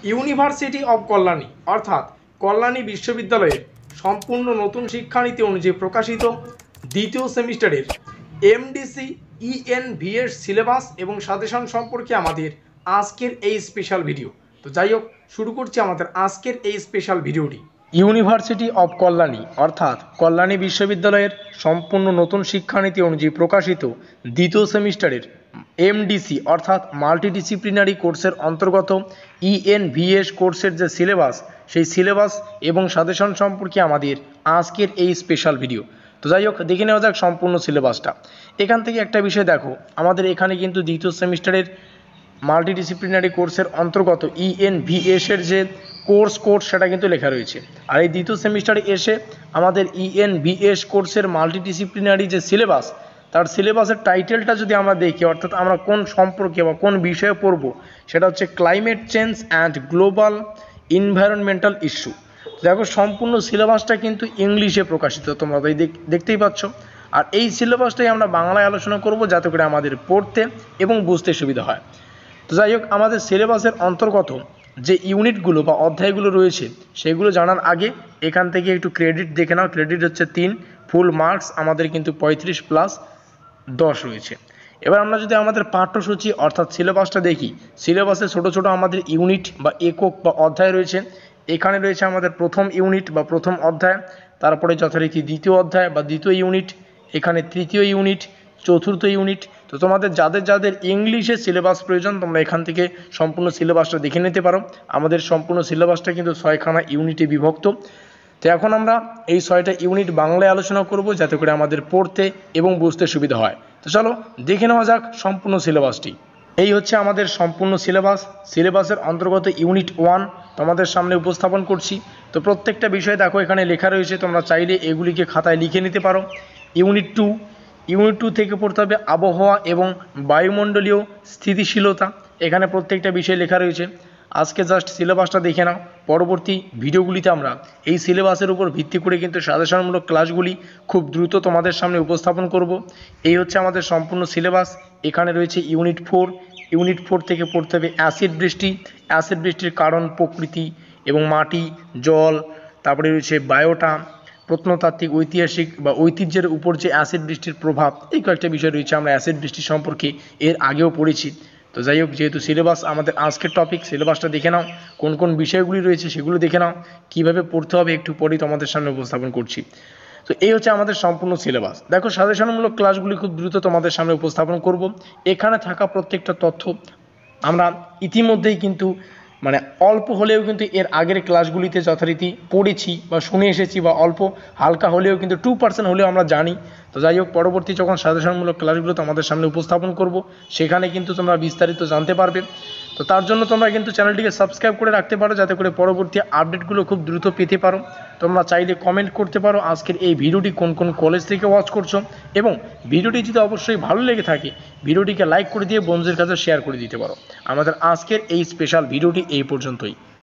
University of Kalyani অর্থাৎ কল্যাণী বিশ্ববিদ্যালয়ের সম্পূর্ণ নতুন শিক্ষানীতি অনুযায়ী প্রকাশিত দ্বিতীয় সেমিস্টারের এমডিসি ইএনভিএস সিলেবাস এবং সাজেশন সম্পর্কে আমাদের আজকের এই স্পেশাল ভিডিও। তো যাই হোক, শুরু করছি আমাদের আজকের এই স্পেশাল ভিডিওটি। ইউনিভার্সিটি অব কল্যাণী অর্থাৎ কল্যাণী বিশ্ববিদ্যালয়ের সম্পূর্ণ নতুন শিক্ষানীতি অনুযায়ী প্রকাশিত দ্বিতীয় সেমিস্টারের এমডিসি অর্থাৎ মাল্টিডিসিপ্লিনারি কোর্সের অন্তর্গত ইএনভিএস কোর্সের যে সিলেবাস, সেই সিলেবাস এবং সাজেশন সম্পর্কে আমাদের আজকের এই স্পেশাল ভিডিও। তো যাই হোক, দেখে নেওয়া যাক সম্পূর্ণ সিলেবাসটা। এখান থেকে একটা বিষয় দেখো, আমাদের এখানে কিন্তু দ্বিতীয় সেমিস্টারের মাল্টিডিসিপ্লিনারি কোর্সের অন্তর্গত ইএনভিএস এর যে কোর্স সেটা কিন্তু লেখা রয়েছে। আর এই দ্বিতীয় সেমিস্টারে এসে আমাদের ইএনভিএস কোর্সের মাল্টিডিসিপ্লিনারি যে সিলেবাস, তার সিলেবাসের টাইটেলটা যদি আমরা দেখি, অর্থাৎ আমরা কোন সম্পর্কে বা কোন বিষয়ে পড়ব, সেটা হচ্ছে climate change and global environmental issue. দেখো, সম্পূর্ণ সিলেবাসটা কিন্তু ইংলিশে প্রকাশিত, তোমরা দেখতেই পাচ্ছ। আর এই সিলেবাসটাই আমরা বাংলায় আলোচনা করব, যাতে করে আমাদের পড়তে এবং বুঝতে সুবিধা হয়। তো যাই হোক, আমাদের সিলেবাসের অন্তর্গত যে ইউনিটগুলো বা অধ্যায়গুলো রয়েছে, সেগুলো জানার আগে এখান থেকে একটু ক্রেডিট দেখে নাও। ক্রেডিট হচ্ছে 3, ফুল মার্কস আমাদের কিন্তু 35+10 রয়েছে। এবার আমরা যদি আমাদের পাঠ্যসূচি অর্থাৎ সিলেবাসটা দেখি, সিলেবাসে ছোট ছোট আমাদের ইউনিট বা একক বা অধ্যায় রয়েছে। এখানে রয়েছে আমাদের প্রথম ইউনিট বা প্রথম অধ্যায়, তারপরে যথারীতি দ্বিতীয় অধ্যায় বা দ্বিতীয় ইউনিট, এখানে তৃতীয় ইউনিট, চতুর্থ ইউনিট। তো তোমাদের যাদের ইংলিশে সিলেবাস প্রয়োজন, তোমরা এখান থেকে সম্পূর্ণ সিলেবাসটা দেখে নিতে পারো। আমাদের সম্পূর্ণ সিলেবাসটা কিন্তু 6খানা ইউনিটে বিভক্ত। তো এখন আমরা এই 6টা ইউনিট বাংলায় আলোচনা করব, যাতে করে আমাদের পড়তে এবং বুঝতে সুবিধা হয়। তো চলো দেখে নেওয়া যাক সম্পূর্ণ সিলেবাসটি। এই হচ্ছে আমাদের সম্পূর্ণ সিলেবাস। সিলেবাসের অন্তর্গত ইউনিট 1 তোমাদের সামনে উপস্থাপন করছি। তো প্রত্যেকটা বিষয় দেখো এখানে লেখা রয়েছে, তোমরা চাইলে এগুলিকে খাতায় লিখে নিতে পারো। ইউনিট 2 থেকে পড়তে হবে আবহাওয়া এবং বায়ুমণ্ডলীয় স্থিতিশীলতা। এখানে প্রত্যেকটা বিষয় লেখা রয়েছে। আজকে জাস্ট সিলেবাসটা দেখে নাও। পরবর্তী ভিডিওগুলিতে আমরা এই সিলেবাসের উপর ভিত্তি করে কিন্তু সাজেশনমূলক ক্লাসগুলি খুব দ্রুত তোমাদের সামনে উপস্থাপন করব। এই হচ্ছে আমাদের সম্পূর্ণ সিলেবাস। এখানে রয়েছে ইউনিট 4 থেকে পড়তে হবে অ্যাসিড বৃষ্টির কারণ, প্রকৃতি এবং মাটি, জল। তারপরে রয়েছে বায়োটা, প্রত্নতাত্ত্বিক, ঐতিহাসিক বা ঐতিহ্যের উপর যে অ্যাসিড বৃষ্টির প্রভাব, এই কয়েকটা বিষয় রয়েছে। আমরা অ্যাসিড বৃষ্টি সম্পর্কে এর আগেও পড়েছি। তো যাই হোক, যেহেতু সিলেবাস আমাদের আজকের টপিক, সিলেবাসটা দেখে নাও, কোন কোন বিষয়গুলি রয়েছে সেগুলো দেখে নাও, কীভাবে পড়তে হবে একটু পরেই তোমাদের সামনে উপস্থাপন করছি। তো এই হচ্ছে আমাদের সম্পূর্ণ সিলেবাস। দেখো, সাজেশনমূলক ক্লাসগুলি খুব দ্রুত তোমাদের সামনে উপস্থাপন করব। এখানে থাকা প্রত্যেকটা তথ্য আমরা ইতিমধ্যেই কিন্তু অল্প হলেও কিন্তু এর আগের ক্লাসগুলিতে যথারীতি পড়েছি বা শুনে এসেছি, বা অল্প হালকা হলেও কিন্তু 2% হলেও আমরা জানি। তো যাই হোক, পরবর্তী যখন সাজেশনমূলক ক্লাসগুলো তোমাদের সামনে উপস্থাপন করব, সেখানে কিন্তু তোমরা বিস্তারিত জানতে পারবে। তো তার জন্য তোমরা কিন্তু চ্যানেলটিকে সাবস্ক্রাইব করে রাখতে পারো, যাতে করে পরবর্তী আপডেটগুলো খুব দ্রুত পেতে পারো। তোমরা চাইলে কমেন্ট করতে পারো আজকের এই ভিডিওটি কোন কোন কলেজ থেকে ওয়াচ করছো, এবং ভিডিওটি যদি অবশ্যই ভালো লেগে থাকে ভিডিওটিকে লাইক করে দিয়ে বন্ধুদের কাছে শেয়ার করে দিতে পারো। আমাদের আজকের এই স্পেশাল ভিডিওটি এই পর্যন্তই।